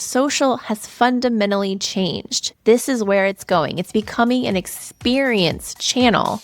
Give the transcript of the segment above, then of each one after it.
Social has fundamentally changed. This is where it's going. It's becoming an experience channel,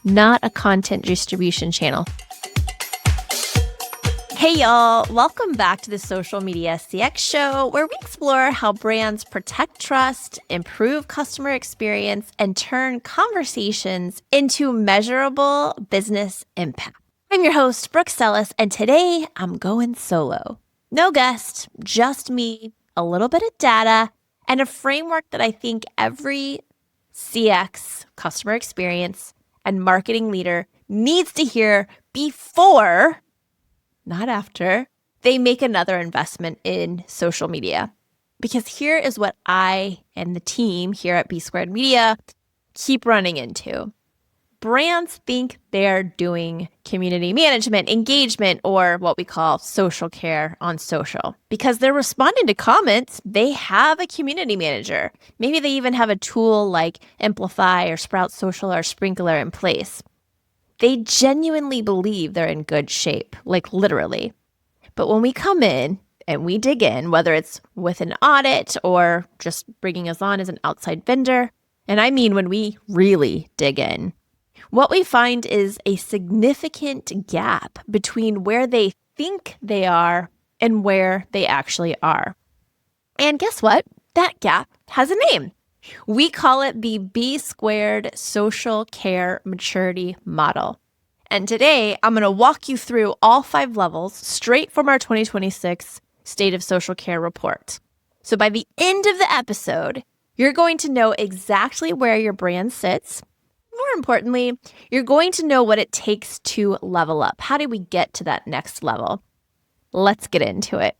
not a content distribution channel. Hey y'all, welcome back to the Social Media CX Show, where we explore how brands protect trust, improve customer experience, and turn conversations into measurable business impact. I'm your host, Brooke Sellas, and today I'm going solo. No guest, just me, a little bit of data, and a framework that I think every CX, customer experience, and marketing leader needs to hear before, not after, they make another investment in social media. Because here is what I and the team here at B Squared Media keep running into. Brands think they're doing community management, engagement, or what we call social care on social. Because they're responding to comments, they have a community manager. Maybe they even have a tool like Amplify or Sprout Social or Sprinkler in place. They genuinely believe they're in good shape, like literally. But when we come in and we dig in, whether it's with an audit or just bringing us on as an outside vendor, and I mean when we really dig in, what we find is a significant gap between where they think they are and where they actually are. And guess what? That gap has a name. We call it the B Squared Social Care Maturity Model. And today, I'm going to walk you through all 5 levels straight from our 2026 State of Social Care report. So by the end of the episode, you're going to know exactly where your brand sits. More importantly, you're going to know what it takes to level up. How do we get to that next level? Let's get into it.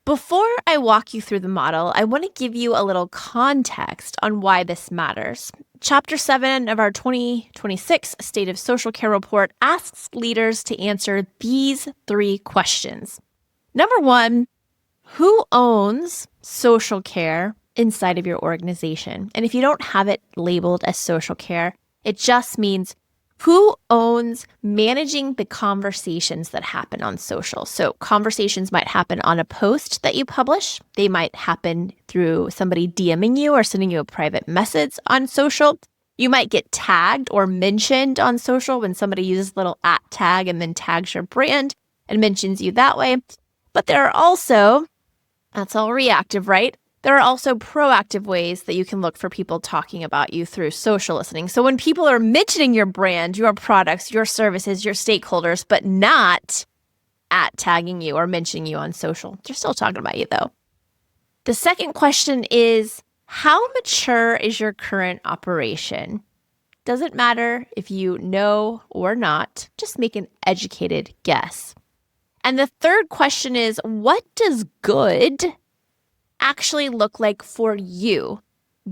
Before I walk you through the model, I want to give you a little context on why this matters. Chapter 7 of our 2026 State of Social Care report asks leaders to answer these 3 questions. Number 1, who owns social care inside of your organization? And if you don't have it labeled as social care, it just means who owns managing the conversations that happen on social. So conversations might happen on a post that you publish. They might happen through somebody DMing you or sending you a private message on social. You might get tagged or mentioned on social when somebody uses a little @ tag and then tags your brand and mentions you that way. But there are also, that's all reactive, right? There are also proactive ways that you can look for people talking about you through social listening. So when people are mentioning your brand, your products, your services, your stakeholders, but not @ tagging you or mentioning you on social, they're still talking about you though. The second question is, how mature is your current operation? Doesn't matter if you know or not, just make an educated guess. And the third question is, what does good actually look like for you?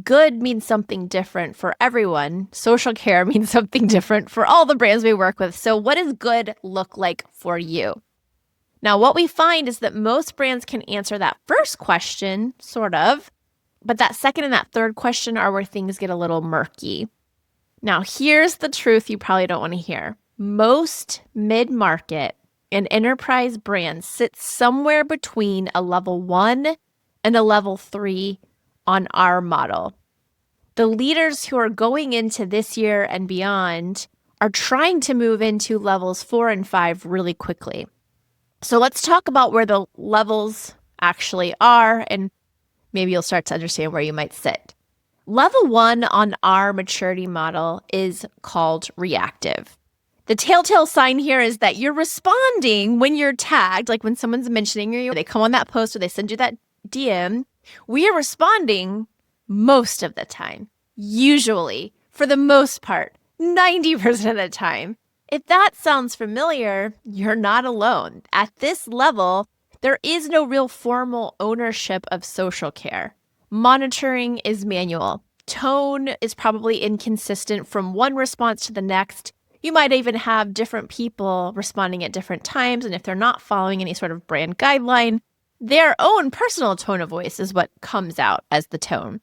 Good means something different for everyone. Social care means something different for all the brands we work with. So what does good look like for you? Now, what we find is that most brands can answer that first question, sort of, but that second and that third question are where things get a little murky. Now, here's the truth you probably don't want to hear. Most mid-market and enterprise brands sit somewhere between a level 1 and a level 3 on our model. The leaders who are going into this year and beyond are trying to move into levels 4 and 5 really quickly. So let's talk about where the levels actually are, and maybe you'll start to understand where you might sit. Level 1 on our maturity model is called reactive. The telltale sign here is that you're responding when you're tagged, like when someone's mentioning you, they come on that post or they send you that DM, we are responding most of the time, usually, for the most part, 90% of the time. If that sounds familiar, you're not alone. At this level, there is no real formal ownership of social care. Monitoring is manual. Tone is probably inconsistent from one response to the next. You might even have different people responding at different times, and if they're not following any sort of brand guideline, their own personal tone of voice is what comes out as the tone.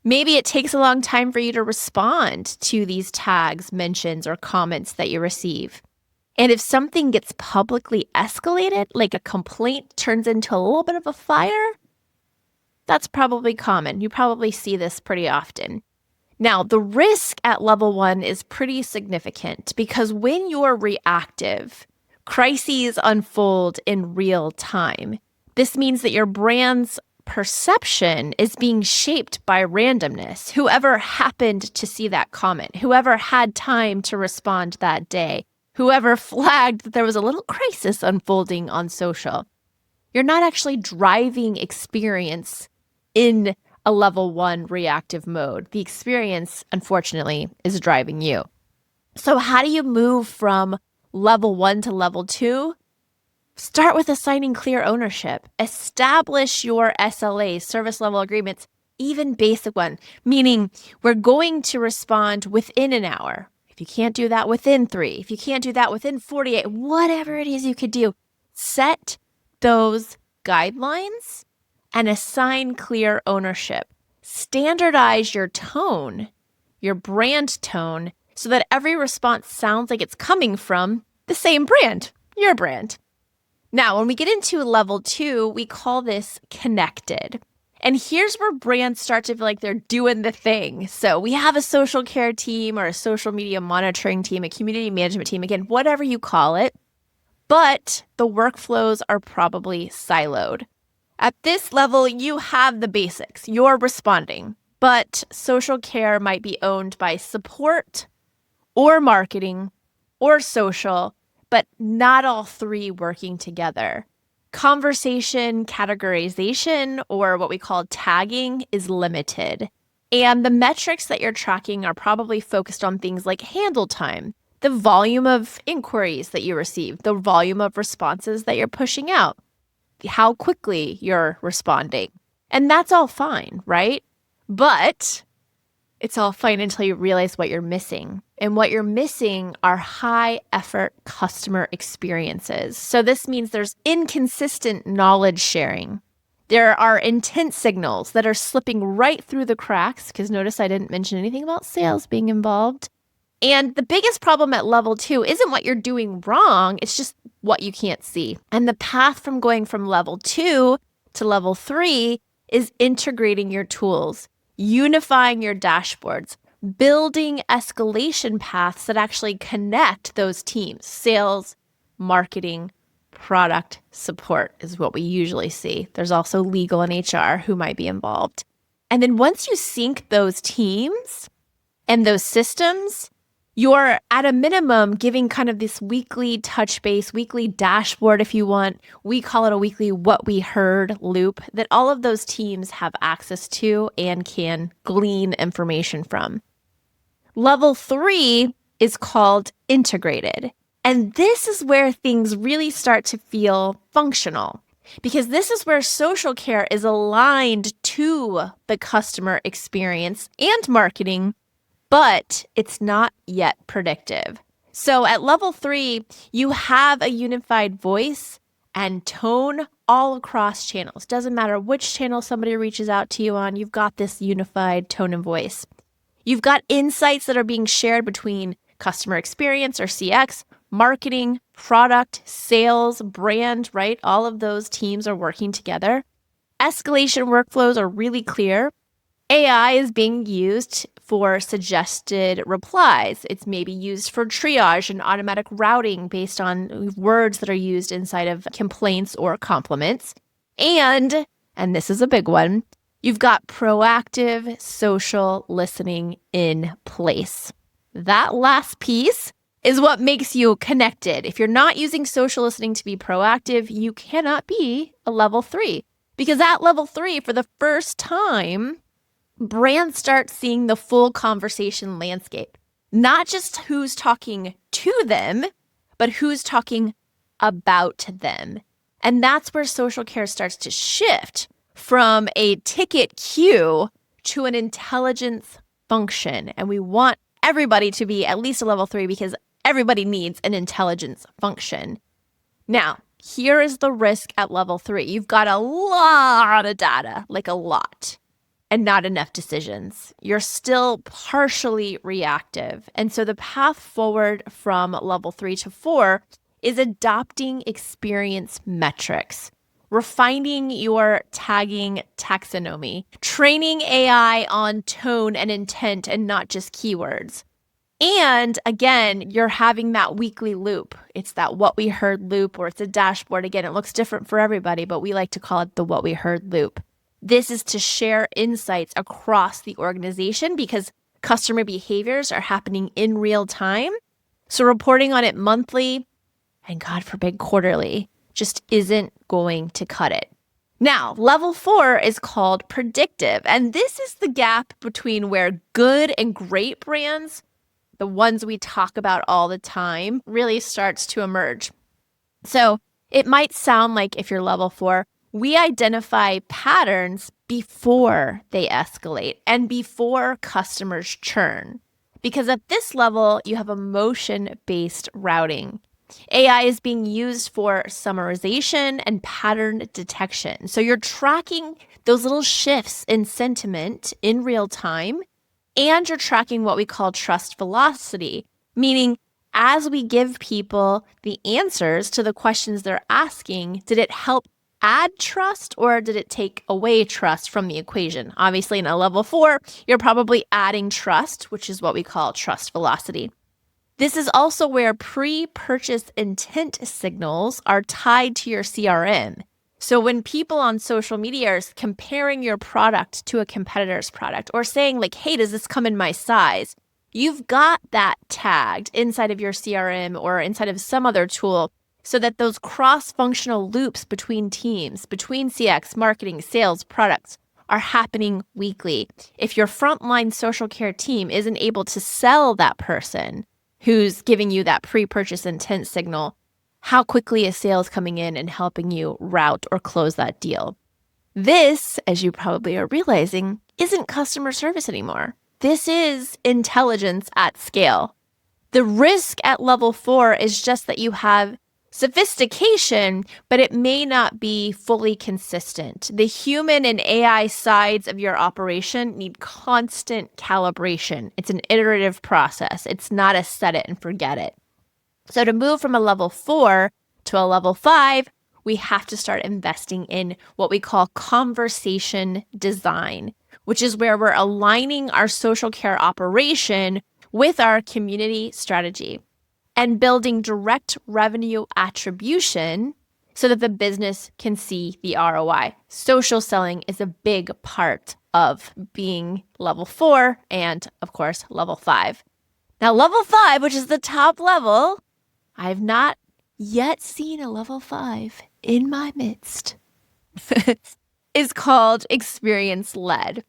Maybe it takes a long time for you to respond to these tags, mentions, or comments that you receive. And if something gets publicly escalated, like a complaint turns into a little bit of a fire, That's probably common. You probably see this pretty often. Now, the risk at level 1 is pretty significant because when you're reactive, crises unfold in real time. This means that your brand's perception is being shaped by randomness. Whoever happened to see that comment, whoever had time to respond that day, whoever flagged that there was a little crisis unfolding on social. You're not actually driving experience in a level 1 reactive mode. The experience, unfortunately, is driving you. So how do you move from level 1 to level 2? Start with assigning clear ownership. Establish your SLAs, service level agreements, even basic one, meaning we're going to respond within an hour. If you can't do that, within 3. If you can't do that, within 48, whatever it is you could do, set those guidelines and assign clear ownership. Standardize your tone, your brand tone, so that every response sounds like it's coming from the same brand, your brand. Now, when we get into level 2, we call this connected. And here's where brands start to feel like they're doing the thing. So we have a social care team or a social media monitoring team, a community management team, again, whatever you call it. But the workflows are probably siloed. At this level, you have the basics. You're responding. But social care might be owned by support or marketing or social, but not all 3 working together. Conversation categorization, or what we call tagging, is limited. And the metrics that you're tracking are probably focused on things like handle time, the volume of inquiries that you receive, the volume of responses that you're pushing out, how quickly you're responding. And that's all fine, right? But it's all fine until you realize what you're missing. And what you're missing are high effort customer experiences. So this means there's inconsistent knowledge sharing. There are intent signals that are slipping right through the cracks, because notice I didn't mention anything about sales being involved. And the biggest problem at level 2 isn't what you're doing wrong, it's just what you can't see. And the path from going from level 2 to level 3 is integrating your tools, unifying your dashboards, building escalation paths that actually connect those teams. Sales, marketing, product, support is what we usually see. There's also legal and HR who might be involved. And then once you sync those teams and those systems, you're at a minimum giving kind of this weekly touch base, weekly dashboard if you want. We call it a weekly what we heard loop that all of those teams have access to and can glean information from. Level 3 is called integrated. And this is where things really start to feel functional, because this is where social care is aligned to the customer experience and marketing, but it's not yet predictive. So at level 3, you have a unified voice and tone all across channels. Doesn't matter which channel somebody reaches out to you on, you've got this unified tone and voice. You've got insights that are being shared between customer experience or CX, marketing, product, sales, brand, right? All of those teams are working together. Escalation workflows are really clear. AI is being used for suggested replies. It's maybe used for triage and automatic routing based on words that are used inside of complaints or compliments. And this is a big one, you've got proactive social listening in place. That last piece is what makes you connected. If you're not using social listening to be proactive, you cannot be a level 3. Because at level 3, for the first time, brands start seeing the full conversation landscape. Not just who's talking to them, but who's talking about them. And that's where social care starts to shift from a ticket queue to an intelligence function. And we want everybody to be at least a level 3 because everybody needs an intelligence function. Now, here is the risk at level 3. You've got a lot of data, like a lot, and not enough decisions. You're still partially reactive. And so the path forward from level 3 to 4 is adopting experience metrics. refining your tagging taxonomy, training AI on tone and intent and not just keywords. And again, you're having that weekly loop. It's that what we heard loop, or it's a dashboard. Again, it looks different for everybody, but we like to call it the what we heard loop. This is to share insights across the organization because customer behaviors are happening in real time. So reporting on it monthly, and God forbid quarterly, just isn't going to cut it. Now, level 4 is called predictive. And this is the gap between where good and great brands, the ones we talk about all the time, really starts to emerge. So it might sound like if you're level 4, we identify patterns before they escalate and before customers churn. Because at this level, you have emotion-based routing. AI is being used for summarization and pattern detection. So you're tracking those little shifts in sentiment in real time, and you're tracking what we call trust velocity, meaning as we give people the answers to the questions they're asking, did it help add trust or did it take away trust from the equation? Obviously, in a level 4, you're probably adding trust, which is what we call trust velocity. This is also where pre-purchase intent signals are tied to your CRM. So when people on social media are comparing your product to a competitor's product or saying like, hey, does this come in my size? You've got that tagged inside of your CRM or inside of some other tool so that those cross-functional loops between teams, between CX, marketing, sales, products are happening weekly. If your frontline social care team isn't able to sell that person who's giving you that pre-purchase intent signal, how quickly is sales coming in and helping you route or close that deal? This, as you probably are realizing, isn't customer service anymore. This is intelligence at scale. The risk at level 4 is just that you have sophistication, but it may not be fully consistent. The human and AI sides of your operation need constant calibration. It's an iterative process. It's not a set it and forget it. So to move from a level 4 to a level 5, we have to start investing in what we call conversation design, which is where we're aligning our social care operation with our community strategy and building direct revenue attribution so that the business can see the ROI. Social selling is a big part of being level 4 and, of course, level 5. Now, level 5, which is the top level, I've not yet seen a level 5 in my midst, is called experience-led.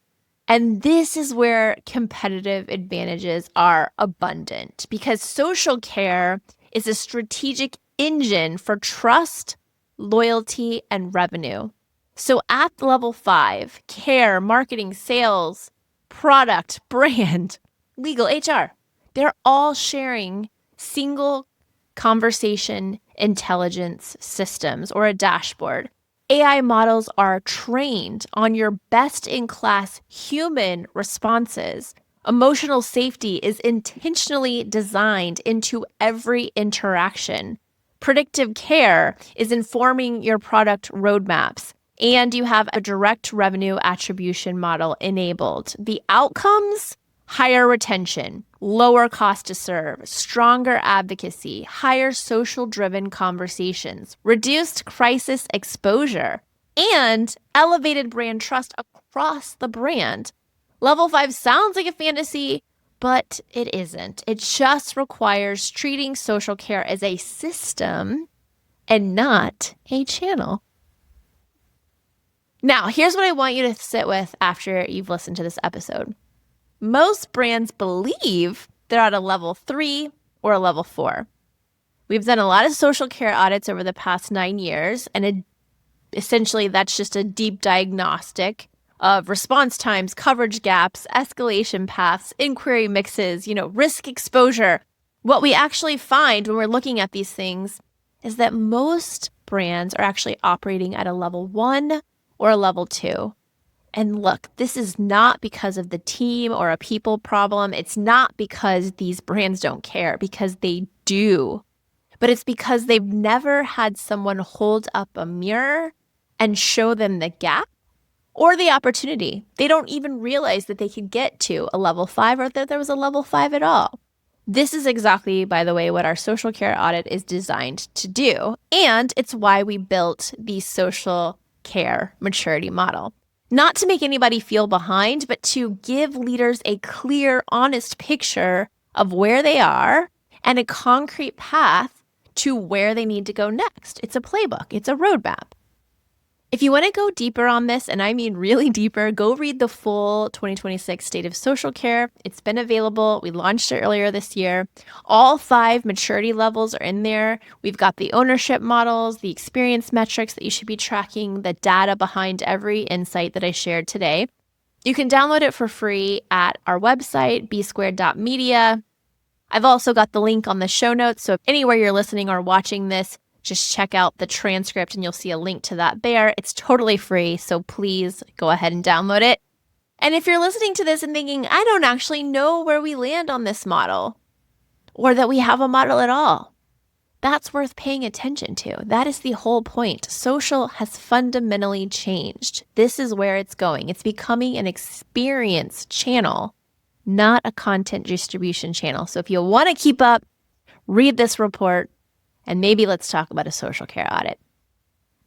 And this is where competitive advantages are abundant because social care is a strategic engine for trust, loyalty, and revenue. So at level 5, care, marketing, sales, product, brand, legal, HR, they're all sharing single conversation intelligence systems or a dashboard. AI models are trained on your best-in-class human responses. Emotional safety is intentionally designed into every interaction. Predictive care is informing your product roadmaps, and you have a direct revenue attribution model enabled. The outcomes: higher retention, lower cost to serve, stronger advocacy, higher social-driven conversations, reduced crisis exposure, and elevated brand trust across the brand. Level 5 sounds like a fantasy, but it isn't. It just requires treating social care as a system and not a channel. Now, here's what I want you to sit with after you've listened to this episode. Most brands believe they're at a level 3 or a level 4. We've done a lot of social care audits over the past 9 years, and essentially that's just a deep diagnostic of response times, coverage gaps, escalation paths, inquiry mixes, risk exposure. What we actually find when we're looking at these things is that most brands are actually operating at a level 1 or a level 2. And look, this is not because of the team or a people problem. It's not because these brands don't care, because they do. But it's because they've never had someone hold up a mirror and show them the gap or the opportunity. They don't even realize that they could get to a level 5 or that there was a level 5 at all. This is exactly, by the way, what our social care audit is designed to do. And it's why we built the social care maturity model. Not to make anybody feel behind, but to give leaders a clear, honest picture of where they are and a concrete path to where they need to go next. It's a playbook. It's a roadmap. If you want to go deeper on this, and I mean really deeper, go read the full 2026 State of Social Care. It's been available. We launched it earlier this year. All 5 maturity levels are in there. We've got the ownership models, the experience metrics that you should be tracking, the data behind every insight that I shared today. You can download it for free at our website, bsquared.media. I've also got the link on the show notes, so if anywhere you're listening or watching this, just check out the transcript and you'll see a link to that there. It's totally free, so please go ahead and download it. And if you're listening to this and thinking, I don't actually know where we land on this model or that we have a model at all, that's worth paying attention to. That is the whole point. Social has fundamentally changed. This is where it's going. It's becoming an experience channel, not a content distribution channel. So if you want to keep up, read this report. And maybe let's talk about a social care audit.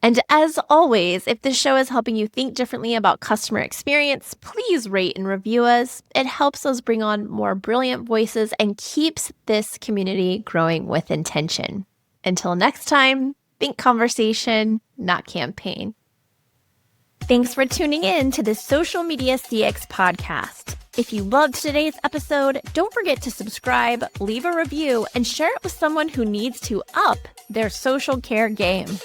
And as always, if this show is helping you think differently about customer experience, please rate and review us. It helps us bring on more brilliant voices and keeps this community growing with intention. Until next time, think conversation, not campaign. Thanks for tuning in to the Social Media CX podcast. If you loved today's episode, don't forget to subscribe, leave a review, and share it with someone who needs to up their social care game.